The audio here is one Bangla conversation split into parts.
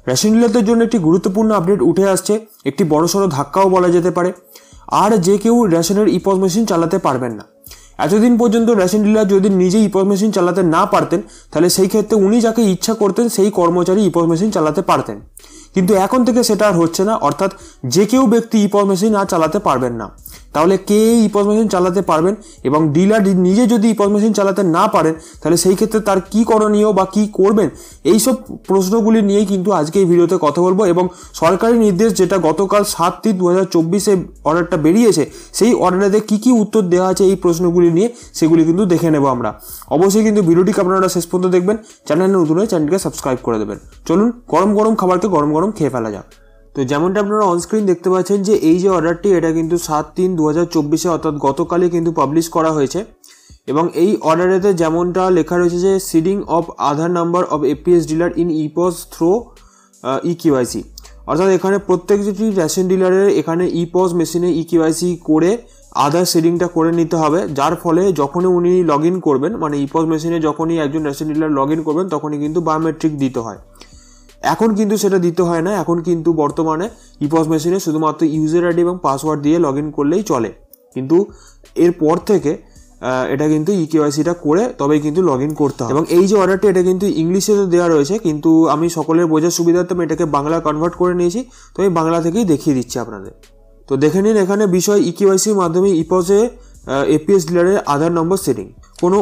রেশন ডিলারদের জন্য একটি গুরুত্বপূর্ণ আপডেট উঠে আসছে, একটি বড়সড় ধাক্কাও বলা যেতে পারে। আর যে কেউ রেশনের ইপস মেশিন চালাতে পারবেন না। এতদিন পর্যন্ত রেশন ডিলার যদি নিজে ইপস মেশিন চালাতে না পারতেন, তাহলে সেই ক্ষেত্রে উনি যাকে ইচ্ছা করতেন সেই কর্মচারী ইপস মেশিন চালাতে পারতেন। কিন্তু এখন থেকে সেটা আর হচ্ছে না, অর্থাৎ যে কেউ ব্যক্তি ইপস মেশিন আর চালাতে পারবেন না। তাহলে কে ইপস মেশিন চালাতে পারবেন এবং ডিলার নিজে যদি ইপস মেশিন চালাতে না পারেন, তাহলে সেই ক্ষেত্রে তার কি করণীয় বা কি করবেন, এইসব প্রশ্নগুলি নিয়েই কিন্তু আজকে এই ভিডিওতে কথা বলবো। এবং সরকারি নির্দেশ যেটা গতকাল 7/3/2024 অর্ডারটা বেরিয়েছে, সেই অর্ডারেতে কি উত্তর দেওয়া আছে এই প্রশ্নগুলি নিয়ে সেগুলি কিন্তু দেখে নেব আমরা। অবশ্যই কিন্তু ভিডিওটিকে আপনারা শেষ পর্যন্ত দেখবেন। চ্যানেলে নতুন হলে চ্যানেলকে সাবস্ক্রাইব করে দেবেন। চলুন গরম গরম খাবারকে গরম গরম খেয়ে ফেলা যাক। তো যেমনটা আপনারা অনস্ক্রিন দেখতে পাচ্ছেন যে এই যে অর্ডারটি, এটা কিন্তু 7/3/2024 অর্থাৎ গতকালই কিন্তু পাবলিশ করা হয়েছে। এবং এই অর্ডারেতে যেমনটা লেখা রয়েছে যে seeding of Aadhaar number of APS dealer in ePoS through eKYC, অর্থাৎ এখানে প্রত্যেকটি রেশন ডিলারের এখানে ইপস মেশিনে ইকিউআইসি করে আধার সিডিংটা করে নিতে হবে, যার ফলে যখনই উনি লগ ইন করবেন, মানে ইপস মেশিনে যখনই একজন রেশন ডিলার লগ ইন করবেন তখনই কিন্তু বায়োমেট্রিক দিতে হয়। এখন কিন্তু সেটা দিতে হয় না, এখন কিন্তু বর্তমানে ইপস মেশিনে শুধুমাত্র ইউজার আইডি এবং পাসওয়ার্ড দিয়ে লগ ইন করলেই চলে। কিন্তু এরপর থেকে এটা কিন্তু ইকিউআইসিটা করে তবেই কিন্তু লগ ইন করতে হবে। এবং এই যে অর্ডারটি, এটা কিন্তু ইংলিশে দেওয়া রয়েছে, কিন্তু আমি সকলের বোঝার সুবিধার্থে আমি এটাকে বাংলা কনভার্ট করে নিয়েছি, তো আমি বাংলা থেকেই দেখিয়ে দিচ্ছি আপনাদের। তো দেখে নিন এখানে বিষয়, ইকিউআইসির মাধ্যমে ইপসে এপিএস ডিলারের আধার নম্বর সেটিং। কোনো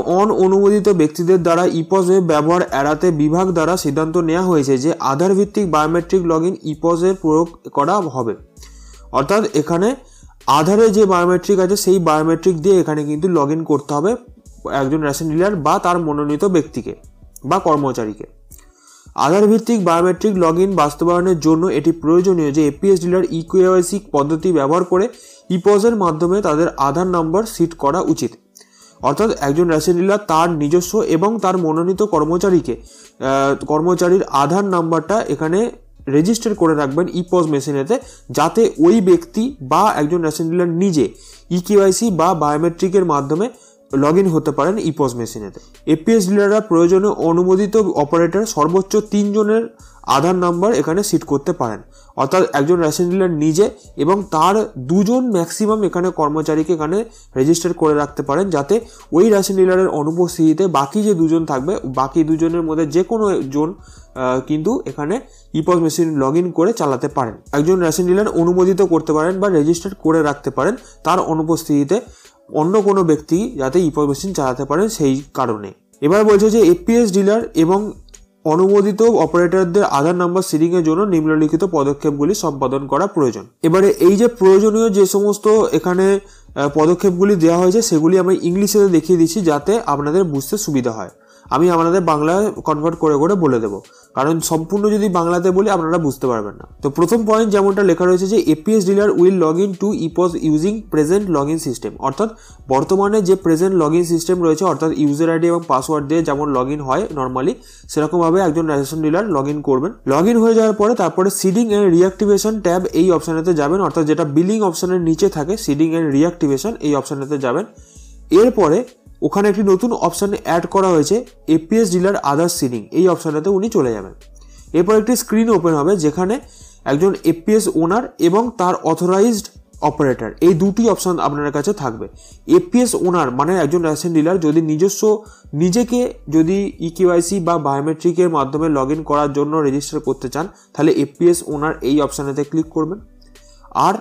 অনুমোদিত ব্যক্তিদের দ্বারা ইপসে ব্যবহার এড়াতে বিভাগ দ্বারা সিদ্ধান্ত নেওয়া হয়েছে যে আধার ভিত্তিক বায়োমেট্রিক লগ ইন ইপসের প্রয়োগ করা হবে। অর্থাৎ এখানে আধারে যে বায়োমেট্রিক আছে সেই বায়োমেট্রিক দিয়ে এখানে কিন্তু লগ ইন করতে হবে একজন রেশন ডিলার বা তার মনোনীত ব্যক্তিকে বা কর্মচারীকে। আধার ভিত্তিক বায়োমেট্রিক লগ ইন বাস্তবায়নের জন্য এটি প্রয়োজনীয় যে এপিএস ডিলার ইকিউআইসি পদ্ধতি ব্যবহার করে ইপসের মাধ্যমে তাদের আধার নম্বর সিট করা উচিত। অর্থাৎ একজন রেশন ডিলার তার নিজস্ব এবং তার মনোনীত কর্মচারীর আধার নাম্বারটা এখানে রেজিস্টার করে রাখবেন ইপস মেশিনেতে, যাতে ওই ব্যক্তি বা একজন রেশন ডিলার নিজে ইকিউআইসি বা বায়োমেট্রিকের মাধ্যমে লগ ইন হতে পারেন ইপস মেশিনেতে। এপিএস ডিলাররা প্রয়োজনে অনুমোদিত অপারেটর সর্বোচ্চ 3 জনের আধার নাম্বার এখানে সিট করতে পারেন। অর্থাৎ একজন রেশন ডিলার নিজে এবং তার 2 জন ম্যাক্সিমাম এখানে কর্মচারীকে এখানে রেজিস্টার করে রাখতে পারেন, যাতে ওই রেশন ডিলারের অনুপস্থিতিতে বাকি যে 2 জন থাকবে, বাকি 2 জনের মধ্যে যে কোনো জন কিন্তু এখানে ইপস মেশিন লগ ইন করে চালাতে পারেন। একজন রেশন ডিলার অনুমোদিত করতে পারেন বা রেজিস্টার করে রাখতে পারেন তার অনুপস্থিতিতে অন্য কোনো ব্যক্তি যাতে ইপস মেশিন চালাতে পারেন সেই কারণে। এবার বলছে যে এপিএস ডিলার এবং অনুমোদিত অপারেটরদের আধার নাম্বার সিডিং এর জন্য নিম্নলিখিত পদক্ষেপগুলি সম্পাদন করা প্রয়োজন। এবারে এই যে প্রয়োজনীয় যে সমস্ত এখানে পদক্ষেপগুলি দেওয়া হয়েছে সেগুলি আমি ইংলিশে দেখিয়ে দিচ্ছি যাতে আপনাদের বুঝতে সুবিধা হয়। আমি আপনাদের বাংলায় কনভার্ট করে বলে দেবো, কারণ সম্পূর্ণ যদি বাংলাতে বলি আপনারা বুঝতে পারবেন না। তো প্রথম পয়েন্ট যেমনটা লেখা রয়েছে যে APS dealer will log in to ePoS using present log in system, অর্থাৎ বর্তমানে যে প্রেজেন্ট লগ ইন সিস্টেম রয়েছে, অর্থাৎ ইউজার আইডি এবং পাসওয়ার্ড দিয়ে যেমন লগ ইন হয় নর্মালি, সেরকমভাবে একজন রেশন ডিলার লগ ইন করবেন। লগ ইন হয়ে যাওয়ার পরে তারপরে সিডিং এন্ড রিঅ্যাক্টিভেশন ট্যাব এই অপশানেতে যাবেন, অর্থাৎ যেটা বিলিং অপশানের নিচে থাকে সিডিং এন্ড রিঅ্যাক্টিভেশন এই অপশানেতে যাবেন। এরপরে ওখানে একটি নতুন অপশান অ্যাড করা হয়েছে এপিএস ডিলার আধার সিডিং, এই অপশানেতে উনি চলে যাবেন। এরপর একটি স্ক্রিন ওপেন হবে যেখানে একজন এপিএস ওনার এবং তার অথরাইজড অপারেটর এই দুটি অপশান আপনার কাছে থাকবে। এপিএস ওনার মানে একজন রেশন ডিলার যদি নিজেকে যদি ইকিউআইসি বা বায়োমেট্রিকের মাধ্যমে লগ ইন করার জন্য রেজিস্টার করতে চান, তাহলে এপিএস ওনার এই অপশানেতে ক্লিক করবেন। আর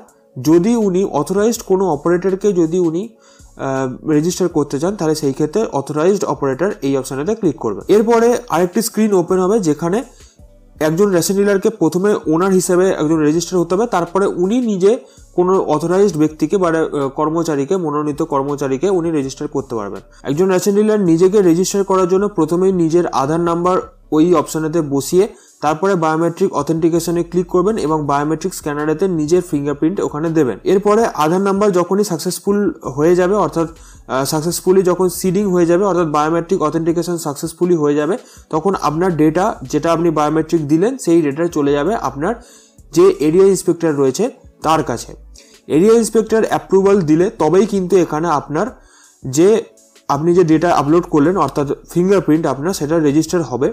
যদি উনি অথরাইজড কোনো অপারেটরকে যদি উনি রেজিস্টার করতে চান, তাহলে সেই ক্ষেত্রে অথরাইজড অপারেটর এই অপশানেতে ক্লিক করবে। এরপরে আরেকটি স্ক্রিন ওপেন হবে যেখানে একজন রেশন ডিলারকে প্রথমে ওনার হিসেবে একজন রেজিস্টার হতে হবে, তারপরে উনি নিজে কোনো অথরাইজড ব্যক্তিকে বা কর্মচারীকে, মনোনীত কর্মচারীকে উনি রেজিস্টার করতে পারবেন। একজন রেশন ডিলার নিজেকে রেজিস্টার করার জন্য প্রথমেই নিজের আধার নাম্বার ওই অপশানেতে বসিয়ে তারপরে বায়োমেট্রিক অথেন্টিকেশনে ক্লিক করবেন এবং বায়োমেট্রিক স্ক্যানারেতে নিজের ফিঙ্গারপ্রিন্ট ওখানে দেবেন। এরপরে আধার নাম্বার যখনই সাকসেসফুল হয়ে যাবে, অর্থাৎ সাকসেসফুলি যখন সিডিং হয়ে যাবে, অর্থাৎ বায়োমেট্রিক অথেন্টিকেশন সাকসেসফুলি হয়ে যাবে, তখন আপনার ডেটা যেটা আপনি বায়োমেট্রিক দিলেন সেই ডেটা চলে যাবে আপনার যে এরিয়া ইন্সপেক্টর রয়েছে তার কাছে। এরিয়া ইন্সপেক্টর অ্যাপ্রুভাল দিলে তবেই কিন্তু এখানে আপনার আপনি যে ডেটা আপলোড করলেন অর্থাৎ ফিঙ্গারপ্রিন্ট আপনার সেটা রেজিস্টার হবে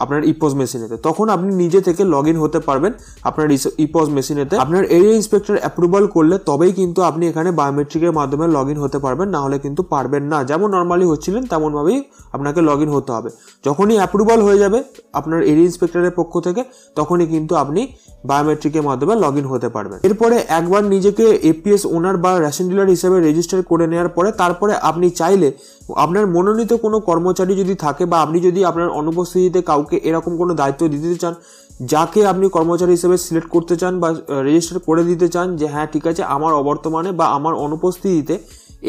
আপনার ইপস মেশিনেতে, তখন আপনি নিজে থেকে লগ ইন হতে পারবেন আপনার ইপস মেশিনেতে। আপনার এরিয়া ইন্সপেক্টর অ্যাপ্রুভাল করলে তবেই কিন্তু আপনি এখানে বায়োমেট্রিকের মাধ্যমে লগ ইন হতে পারবেন, না হলে কিন্তু পারবেন না। যেমন নর্মালি হচ্ছিলেন তেমনভাবেই আপনাকে লগ ইন হতে হবে। যখনই অ্যাপ্রুভাল হয়ে যাবে আপনার এরিয়া ইন্সপেক্টরের পক্ষ থেকে, তখনই কিন্তু আপনি বায়োমেট্রিকের মাধ্যমে লগ ইন হতে পারবেন। এরপরে একবার নিজেকে এপিএস ওনার বা রেশন ডিলার হিসেবে রেজিস্টার করে নেওয়ার পরে তারপরে আপনি চাইলে আপনার মনোনীত কোনো কর্মচারী যদি থাকে, বা আপনি যদি আপনার অনুপস্থিতিতে কাউকে এরকম কোনো দায়িত্ব দিতে চান যাকে আপনি কর্মচারী হিসেবে সিলেক্ট করতে চান বা রেজিস্টার করে দিতে চান, যে হ্যাঁ ঠিক আছে আমার অবর্তমানে বা আমার অনুপস্থিতিতে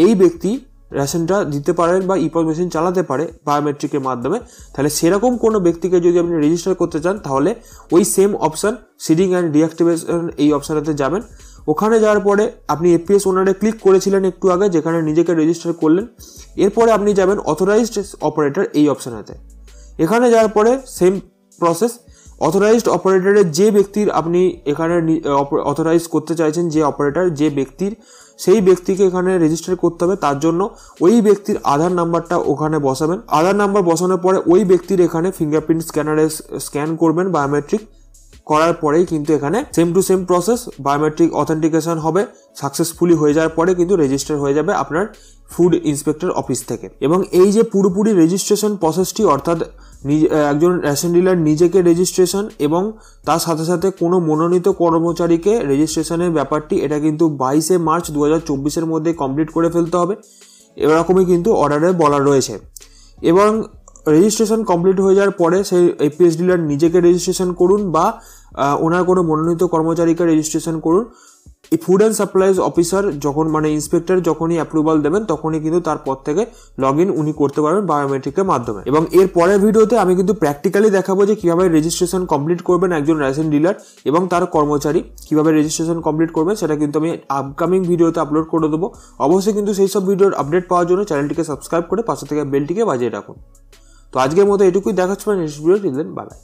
এই ব্যক্তি রেশনটা দিতে পারেন বা ইপস মেশিন চালাতে পারে বায়োমেট্রিকের মাধ্যমে, তাহলে সেরকম কোনো ব্যক্তিকে যদি আপনি রেজিস্টার করতে চান তাহলে ওই same option seeding and deactivation এই অপশানেতে যাবেন। ওখানে যাওয়ার পরে আপনি এপিএস ওনারে ক্লিক করেছিলেন একটু আগে, যেখানে নিজেকে রেজিস্টার করলেন। এরপরে আপনি যাবেন অথরাইজড অপারেটর এই অপশানেতে। এখানে যাওয়ার পরে সেম প্রসেস, অথরাইজড অপারেটরের যে ব্যক্তির আপনি এখানে অথরাইজ করতে চাইছেন, যে অপারেটর যে ব্যক্তির, সেই ব্যক্তিকে এখানে রেজিস্টার করতে হবে। তার জন্য ওই ব্যক্তির আধার নাম্বারটা ওখানে বসাবেন। আধার নাম্বার বসানোর পরে ওই ব্যক্তির এখানে ফিঙ্গারপ্রিন্ট স্ক্যানারে স্ক্যান করবেন বায়োমেট্রিক করার পরেই কিন্তু এখানে same to same process biometric authentication হবে। সাকসেসফুলি হয়ে যাওয়ার পরে কিন্তু রেজিস্টার হয়ে যাবে আপনার ফুড ইন্সপেক্টর অফিস থেকে। এবং এই যে পুরোপুরি রেজিস্ট্রেশন প্রসেসটি, অর্থাৎ একজন রেশন ডিলার নিজেকে রেজিস্ট্রেশন এবং তার সাথে সাথে কোনো মনোনীত কর্মচারীকে রেজিস্ট্রেশনের ব্যাপারটি, এটা কিন্তু 22 মার্চ 2024 মধ্যে কমপ্লিট করে ফেলতে হবে, এরকমই কিন্তু অর্ডারে বলা রয়েছে। এবং রেজিস্ট্রেশন কমপ্লিট হয়ে যাওয়ার পরে সেই এপিএস ডিলার নিজেকে রেজিস্ট্রেশন করুন বা ওনার কোনো মনোনীত কর্মচারীকে রেজিস্ট্রেশন করুন। এই ফুড অ্যান্ড সাপ্লাইজ অফিসার যখন ইন্সপেক্টর যখনই অ্যাপ্রুভাল দেবেন তখনই কিন্তু তারপর থেকে লগ ইন উনি করতে পারবেন বায়োমেট্রিকের মাধ্যমে। এবং এর পরের ভিডিওতে আমি কিন্তু প্র্যাকটিক্যালি দেখাবো যে কীভাবে রেজিস্ট্রেশন কমপ্লিট করবেন একজন রেশন ডিলার এবং তার কর্মচারী কীভাবে রেজিস্ট্রেশন কমপ্লিট করবেন, সেটা কিন্তু আমি আপকামিং ভিডিওতে আপলোড করে দেবো। অবশ্যই কিন্তু সেই সব ভিডিওর আপডেট পাওয়ার জন্য চ্যানেলটিকে সাবস্ক্রাইব করে পাশে থেকে বেলটিকে বাজিয়ে রাখুন। তো আজকের মতো এটুকুই, দেখাচ্ছি নেক্সট ভিডিও। Bye bye.